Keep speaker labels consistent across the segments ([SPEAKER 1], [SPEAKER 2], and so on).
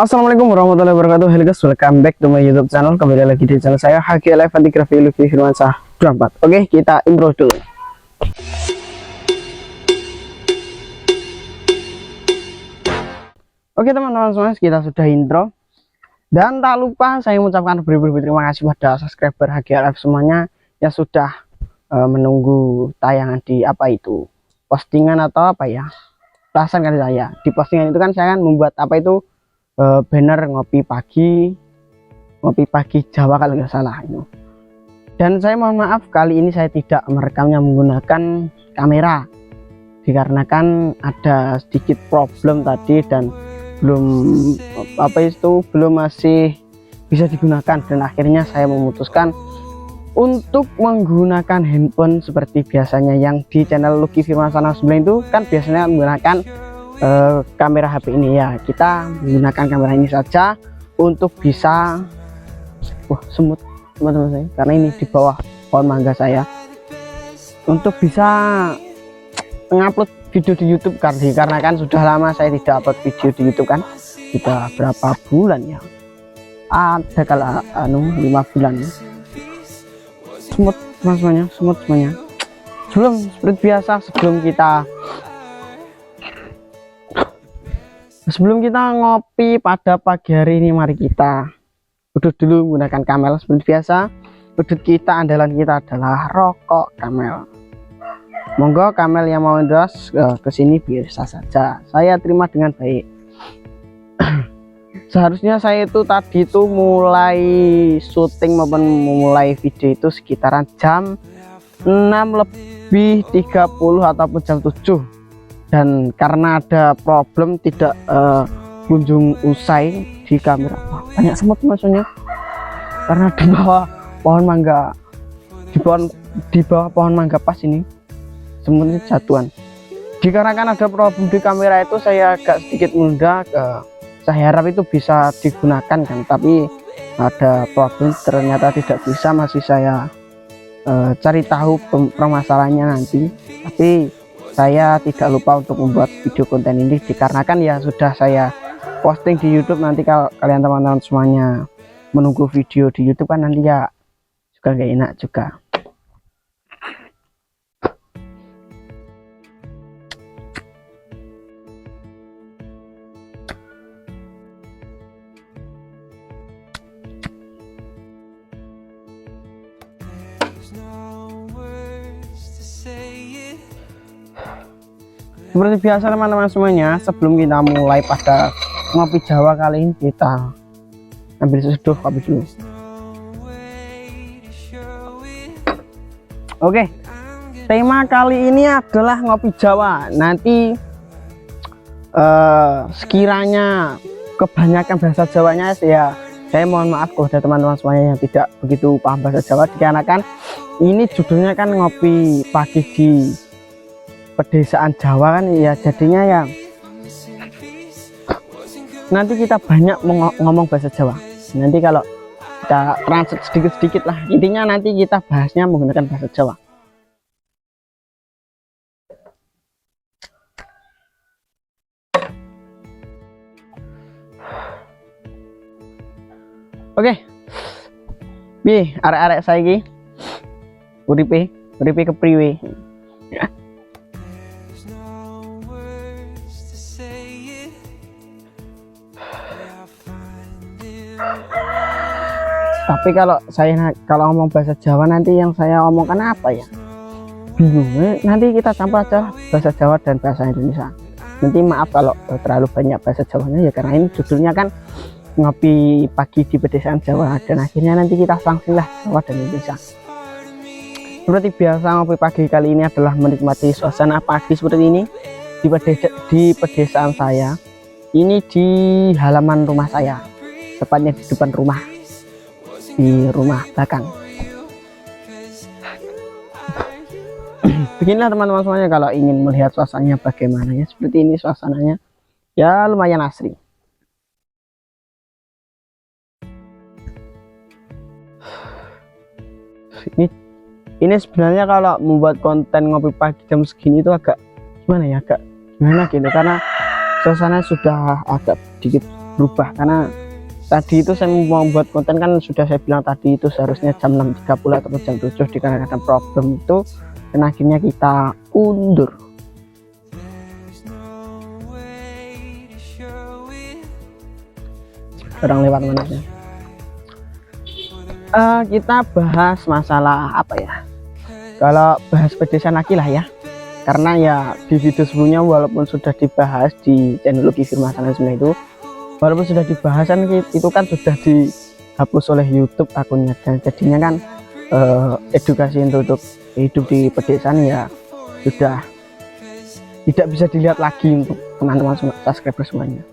[SPEAKER 1] Assalamualaikum warahmatullahi wabarakatuh. Halo guys, welcome back to my YouTube channel. Kembali lagi di channel saya Haki Live Antigrafi Lutfi Firmansyah 24. Oke, kita intro dulu. Oke teman-teman semua, kita sudah intro. Dan tak lupa saya mengucapkan beribu-ribu terima kasih pada subscriber Haki Live semuanya yang sudah menunggu tayangan di apa itu postingan atau apa ya, perasaan kan saya di postingan itu kan saya kan membuat apa itu banner ngopi pagi Jawa kalau nggak salah itu. Dan saya mohon maaf kali ini saya tidak merekamnya menggunakan kamera dikarenakan ada sedikit problem tadi dan belum masih bisa digunakan, dan akhirnya saya memutuskan untuk menggunakan handphone seperti biasanya yang di channel Lucky Firmansyah 9 itu kan biasanya menggunakan kamera HP ini ya. Kita menggunakan kamera ini saja untuk bisa semut teman-teman saya, karena ini di bawah pohon mangga saya, untuk bisa mengupload video di YouTube karena kan sudah lama saya tidak upload video di YouTube kan, sudah berapa bulan ya, ada kala 5 bulan. Semut semuanya. Seperti biasa sebelum kita ngopi pada pagi hari ini, mari kita udut dulu menggunakan Camel. Seperti biasa, udut kita, andalan kita adalah rokok Camel. Monggo Camel yang mau endorse ke sini bisa saja, saya terima dengan baik. Seharusnya saya itu tadi itu mulai syuting maupun memulai video itu sekitaran jam 6:30 ataupun jam 7, dan karena ada problem tidak kunjung usai di kamera. Banyak semut maksudnya, karena di bawah pohon mangga, di bawah pohon mangga pas ini semutnya jatuhan. Dikarenakan ada problem di kamera itu saya agak sedikit menunda, saya harap itu bisa digunakan kan, tapi ada problem ternyata tidak bisa. Masih saya cari tahu permasalahannya nanti, tapi saya tidak lupa untuk membuat video konten ini dikarenakan ya sudah saya posting di YouTube. Nanti kalau kalian teman-teman semuanya menunggu video di YouTube kan nanti ya juga gak enak juga. Seperti biasa teman-teman semuanya, sebelum kita mulai pada ngopi Jawa kali ini, kita ambil seseduh kopi dulu. Oke, tema kali ini adalah ngopi Jawa. Nanti sekiranya kebanyakan bahasa Jawanya ya saya mohon maaf kepada teman-teman semuanya yang tidak begitu paham bahasa Jawa, dikarenakan ini judulnya kan ngopi pagi di pedesaan Jawa kan ya, jadinya ya nanti kita banyak ngomong bahasa Jawa. Nanti kalau kita translate sedikit-sedikit lah, intinya nanti kita bahasnya menggunakan bahasa Jawa. Oke, arek-arek saiki uripe kepriwe. Tapi kalau ngomong bahasa Jawa nanti yang saya omongkan apa ya, bingung. Nanti kita campur aja bahasa Jawa dan bahasa Indonesia. Nanti maaf kalau terlalu banyak bahasa Jawanya ya, karena ini judulnya kan ngopi pagi di pedesaan Jawa, dan akhirnya nanti kita sangsilah Jawa dan Indonesia. Seperti biasa, ngopi pagi kali ini adalah menikmati suasana pagi seperti ini di pedesaan saya. Ini di halaman rumah saya, tepatnya di depan rumah, di rumah belakang. Beginilah teman-teman semuanya kalau ingin melihat suasananya bagaimana ya, seperti ini suasananya ya, lumayan asri. Ini sebenarnya kalau membuat konten ngopi pagi jam segini itu agak gimana gitu, karena suasana sudah agak sedikit berubah, karena tadi itu saya mau membuat konten kan sudah saya bilang tadi itu seharusnya jam 6.30 atau jam 7, dikarenakan problem itu dan akhirnya kita undur. Orang lewat mana ya? Kita bahas masalah apa ya, kalau bahas pedesaan lagi lah ya, karena ya di video sebelumnya walaupun sudah dibahas di channel Lucky Firman itu, walaupun sudah dibahas kan itu kan sudah dihapus oleh YouTube akunnya, dan jadinya kan edukasi untuk hidup di pedesaan ya sudah tidak bisa dilihat lagi untuk teman-teman subscriber semuanya.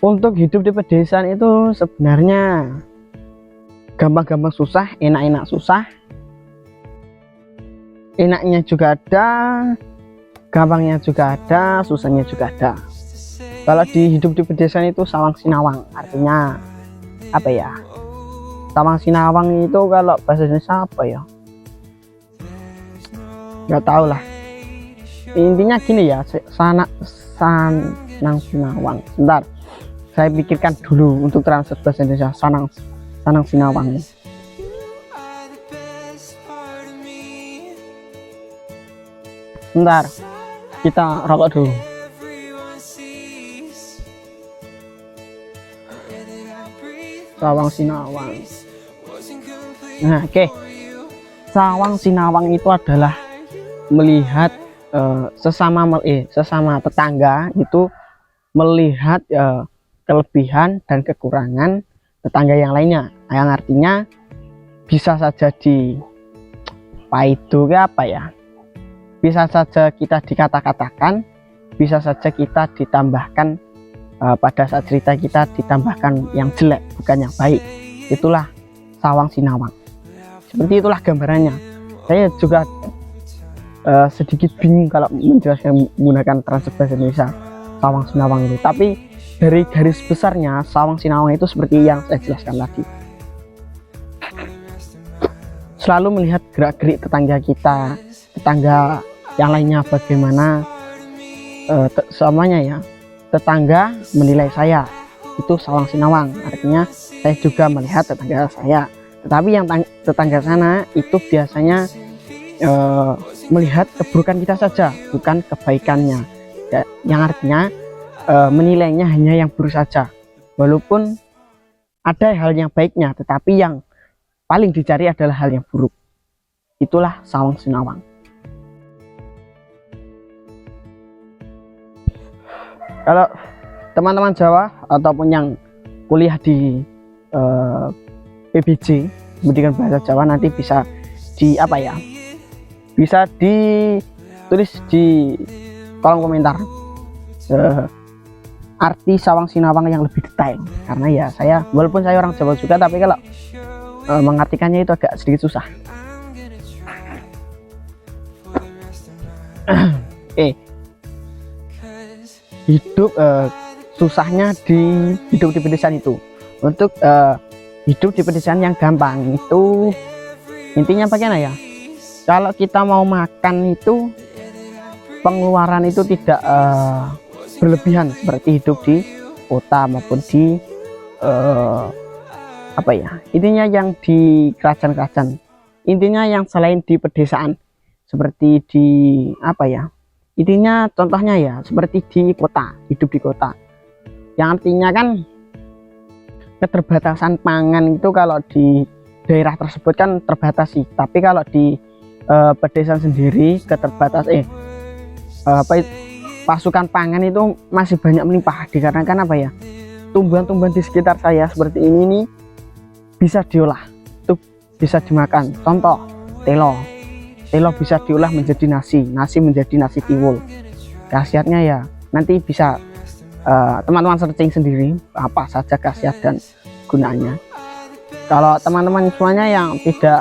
[SPEAKER 1] Untuk hidup di pedesaan itu sebenarnya gampang-gampang susah, enak-enak susah. Enaknya juga ada, gampangnya juga ada, susahnya juga ada. Kalau di hidup di pedesaan itu sawang sinawang, artinya apa ya? Sawang sinawang itu kalau bahasa Indonesia apa ya? Nggak tahu lah. Intinya gini ya, sanang sinawang. Sebentar, saya pikirkan dulu untuk translate bahasa Indonesia. Sanang sinawang. Bentar, kita rokok dulu. Sawang sinawang. Nah, oke. Sawang sinawang itu adalah melihat sesama tetangga itu melihat kelebihan dan kekurangan tetangga yang lainnya, yang artinya bisa saja di paido apa ya, bisa saja kita dikata-katakan, bisa saja kita ditambahkan pada saat cerita kita ditambahkan yang jelek bukan yang baik. Itulah sawang sinawang, seperti itulah gambarannya. Saya juga sedikit bingung kalau menjelaskan menggunakan translate bahasa Indonesia sawang sinawang itu, tapi dari garis besarnya sawang sinawang itu seperti yang saya jelaskan tadi, selalu melihat gerak-gerik tetangga kita, tetangga yang lainnya bagaimana, semuanya ya. Tetangga menilai saya, itu sawang sinawang, artinya saya juga melihat tetangga saya, tetapi yang tetangga sana itu biasanya melihat keburukan kita saja, bukan kebaikannya, yang artinya menilainya hanya yang buruk saja, walaupun ada hal yang baiknya, tetapi yang paling dicari adalah hal yang buruk. Itulah sawang sinawang. Kalau teman-teman Jawa ataupun yang kuliah di PBJ, pendidikan bahasa Jawa, nanti bisa bisa ditulis di kolom komentar arti sawang sinawang yang lebih detail, karena ya saya walaupun saya orang Jawa juga, tapi kalau mengartikannya itu agak sedikit susah. Hidup susahnya di hidup di pedesaan itu. Untuk hidup di pedesaan yang gampang itu intinya bagaimana ya, kalau kita mau makan itu pengeluaran itu tidak berlebihan seperti hidup di kota maupun di intinya yang di kerajaan-kerajaan, intinya yang selain di pedesaan seperti di intinya contohnya ya seperti di kota, hidup di kota, yang artinya kan keterbatasan pangan itu kalau di daerah tersebut kan terbatas sih, tapi kalau di pedesaan sendiri pasukan pangan itu masih banyak melimpah, dikarenakan tumbuhan-tumbuhan di sekitar saya seperti ini nih bisa diolah, itu bisa dimakan. Contoh telo bisa diolah menjadi nasi menjadi nasi tiwul. Khasiatnya ya nanti bisa teman-teman searching sendiri apa saja khasiat dan gunanya. Kalau teman-teman semuanya yang tidak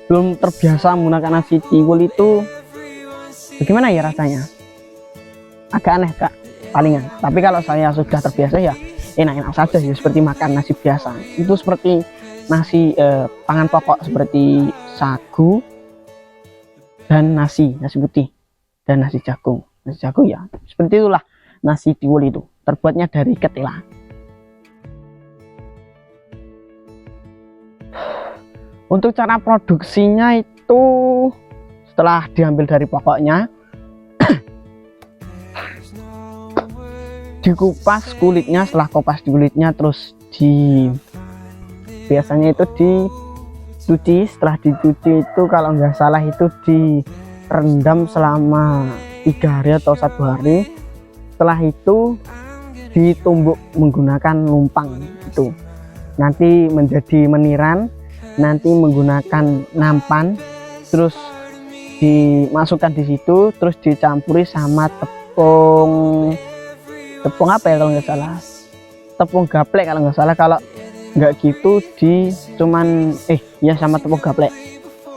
[SPEAKER 1] belum terbiasa menggunakan nasi tiwul itu bagaimana ya rasanya, agak aneh kak palingan, tapi kalau saya sudah terbiasa ya enak-enak saja ya, seperti makan nasi biasa. Itu seperti nasi pangan pokok seperti sagu dan nasi putih dan nasi jagung ya seperti itulah. Nasi tiwul itu terbuatnya dari ketela. Untuk cara produksinya itu setelah diambil dari pokoknya dikupas kulitnya, setelah kupas di kulitnya terus biasanya itu dicuci. Setelah dicuci itu kalau nggak salah itu direndam selama 3 hari atau 1 hari. Setelah itu ditumbuk menggunakan lumpang, itu nanti menjadi meniran, nanti menggunakan nampan, terus dimasukkan di situ, terus dicampuri sama tepung apa ya kalau nggak salah, tepung gaplek kalau nggak salah. Kalau nggak gitu cuman ya sama tepung gaplek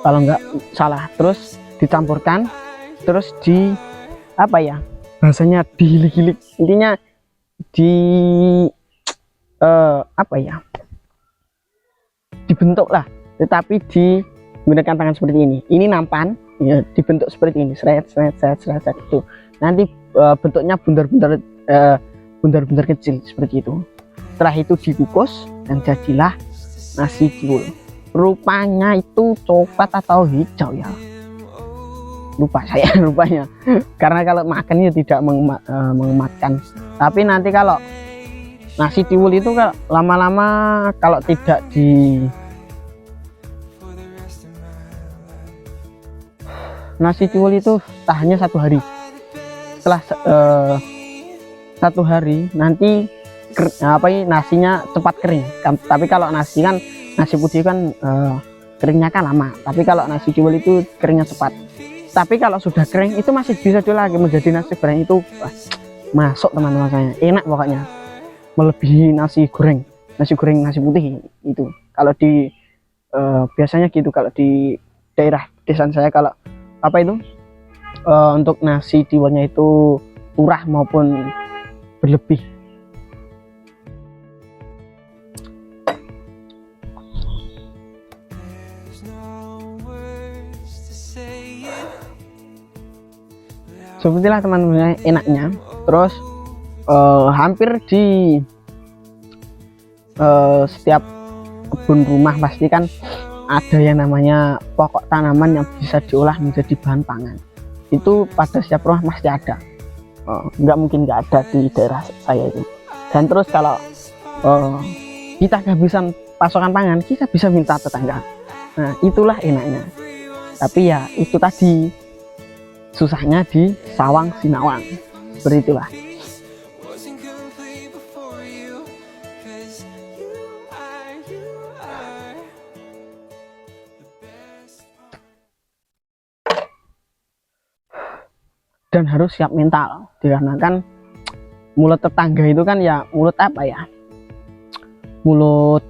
[SPEAKER 1] kalau nggak salah. Terus dicampurkan, terus apa ya bahasanya, digilik-gilik, intinya apa ya, dibentuk lah, tetapi menggunakan tangan seperti ini. Ini nampan ya, dibentuk seperti ini, seret itu. Nanti bentuknya bundar-bundar kecil seperti itu. Setelah itu dikukus dan jadilah nasi tiwul. Rupanya itu coklat atau hijau ya, lupa saya rupanya karena kalau makan itu tidak mengematkan. Tapi nanti kalau nasi tiwul itu lama-lama kalau tidak nasi tiwul itu tahannya 1 hari. Setelah 1 hari nanti nasinya cepat kering. Tapi kalau nasi putih kan keringnya kan lama, tapi kalau nasi tiwul itu keringnya cepat. Tapi kalau sudah kering itu masih bisa lagi menjadi nasi goreng. Itu masuk teman-teman, saya enak pokoknya, melebihi nasi goreng nasi putih itu. Kalau biasanya gitu kalau di daerah desa saya, kalau apa itu untuk nasi tiwulnya itu murah maupun berlebih. Sepertilah teman-teman enaknya. Terus hampir di setiap kebun rumah pasti kan ada yang namanya pokok tanaman yang bisa diolah menjadi bahan pangan. Itu pada setiap rumah pasti ada, nggak mungkin nggak ada di daerah saya itu. Dan terus kalau kita kehabisan pasokan pangan, kita bisa minta tetangga. Nah itulah enaknya. Tapi ya itu tadi susahnya di sawang sinawang, seperti itulah. Dan harus siap mental, dikarenakan mulut tetangga itu kan ya mulut apa ya, mulut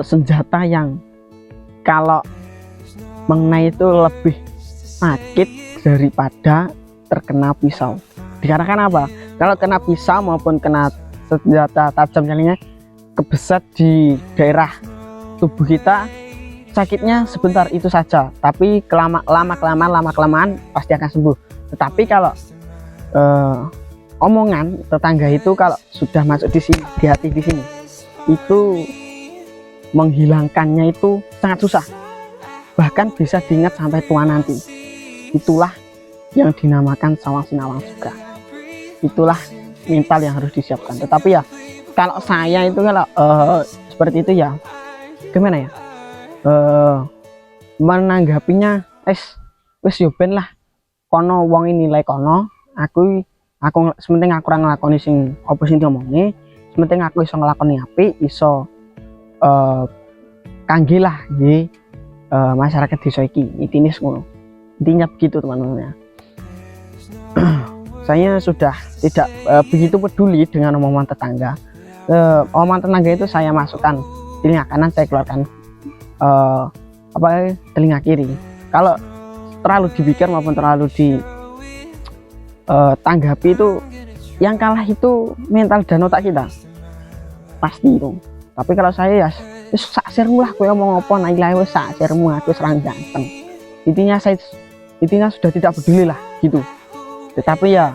[SPEAKER 1] senjata yang kalau mengenai itu lebih sakit daripada terkena pisau. Dikarenakan apa? Kalau kena pisau maupun kena senjata tajam lainnya, kebeset di daerah tubuh kita, sakitnya sebentar itu saja, tapi lama kelamaan pasti akan sembuh. Tetapi kalau omongan tetangga itu kalau sudah masuk di sini, di hati di sini, itu menghilangkannya itu sangat susah, bahkan bisa diingat sampai tua nanti. Itulah yang dinamakan sawang sinawang juga. Itulah mental yang harus disiapkan. Tetapi ya kalau saya itu kalau seperti itu ya gimana ya, menanggapinya wis yo ben lah, kono wong ini nilai kono, aku sementing aku ora nglakoni sing apa sing diomongne, sementing aku iso nglakoni apik, iso kangge lah nggih masyarakat desa iki. Intine ngono. Intinya begitu teman-teman ya. Saya sudah tidak begitu peduli dengan omongan tetangga. Omongan tetangga itu saya masukkan telinga kanan, saya keluarkan telinga kiri. Kalau terlalu dipikir maupun terlalu ditanggapi itu, yang kalah itu mental dan otak kita. pasti itu. Tapi kalau saya ya wis sak sirmu lah, kowe ngomong apa naik lae wis sak sirmu, aku serang ganteng. Intinya sudah tidak peduli lah gitu. Tetapi ya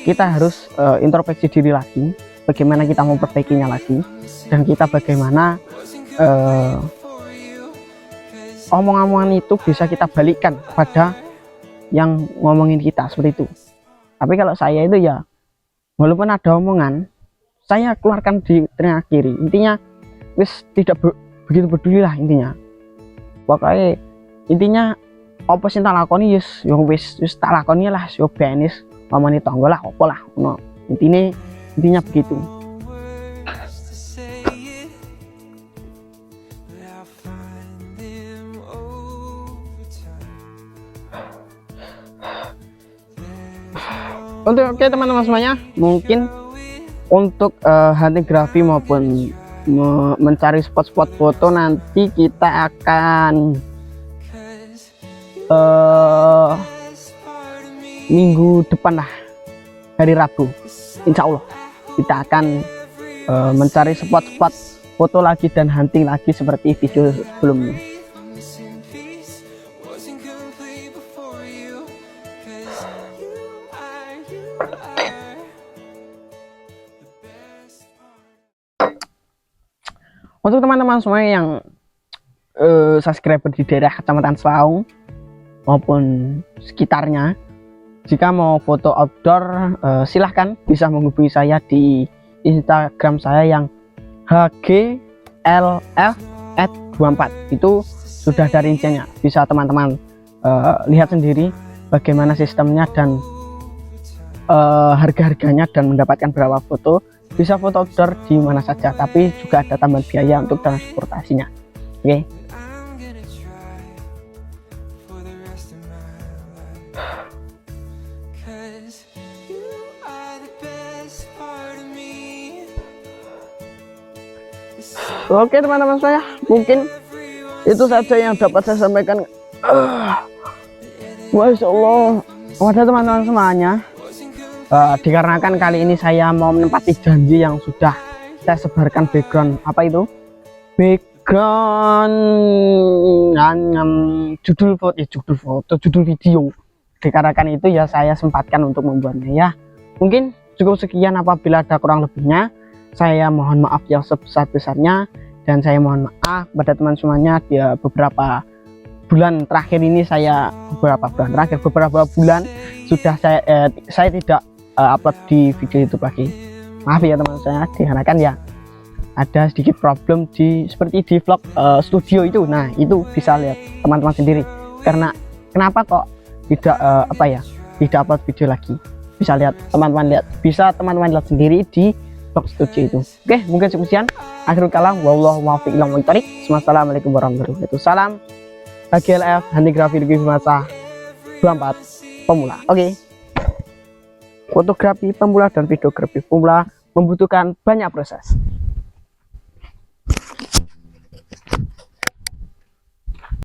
[SPEAKER 1] kita harus introspeksi diri lagi, bagaimana kita memperbaikinya lagi, dan kita bagaimana omong-omongan itu bisa kita balikkan kepada yang ngomongin kita seperti itu. Tapi kalau saya itu ya, walaupun ada omongan, saya keluarkan di telinga kiri. Intinya wis tidak begitu peduli lah intinya. Pokoknya intinya apa sing tak lakoni yo wis tak lakoni lah, yo benis ngomongin tonggo lah apa lah no. Intinya begitu. Oke teman-teman semuanya, mungkin untuk hunting maupun mencari spot-spot foto nanti kita akan minggu depan lah, hari Rabu insya Allah kita akan mencari spot-spot foto lagi dan hunting lagi seperti video sebelumnya. Untuk teman-teman semua yang subscriber di daerah Kecamatan Selaung maupun sekitarnya, jika mau foto outdoor silahkan bisa menghubungi saya di Instagram saya yang hglf@24. Itu sudah ada rinciannya, bisa teman-teman lihat sendiri bagaimana sistemnya dan harga-harganya dan mendapatkan berapa foto. Bisa foto outdoor di mana saja, tapi juga ada tambahan biaya untuk transportasinya. Oke. Oke teman-teman saya, mungkin itu saja yang dapat saya sampaikan. Masya Allah, wadah teman-teman semuanya. Dikarenakan kali ini saya mau menepati janji yang sudah saya sebarkan background judul video. Dikarenakan itu ya saya sempatkan untuk membuatnya ya. Mungkin cukup sekian, apabila ada kurang lebihnya saya mohon maaf yang sebesar-besarnya, dan saya mohon maaf pada teman semuanya. Dia beberapa bulan terakhir ini beberapa bulan sudah saya tidak upload di video YouTube lagi. Maaf ya teman saya, dikarenakan ya ada sedikit problem seperti di vlog studio itu. Nah itu bisa lihat teman-teman sendiri, karena kenapa kok tidak tidak upload video lagi. Bisa teman-teman lihat sendiri di vlog studio itu. Oke, mungkin sekian. Akhirul kalam, wallahu muwaffiq ila aqwamit thoriq. Wassalamualaikum warahmatullahi wabarakatuh. Salam HGLF Handigrafi masa 24 pemula. Oke. Fotografi pemula dan videografi pemula membutuhkan banyak proses.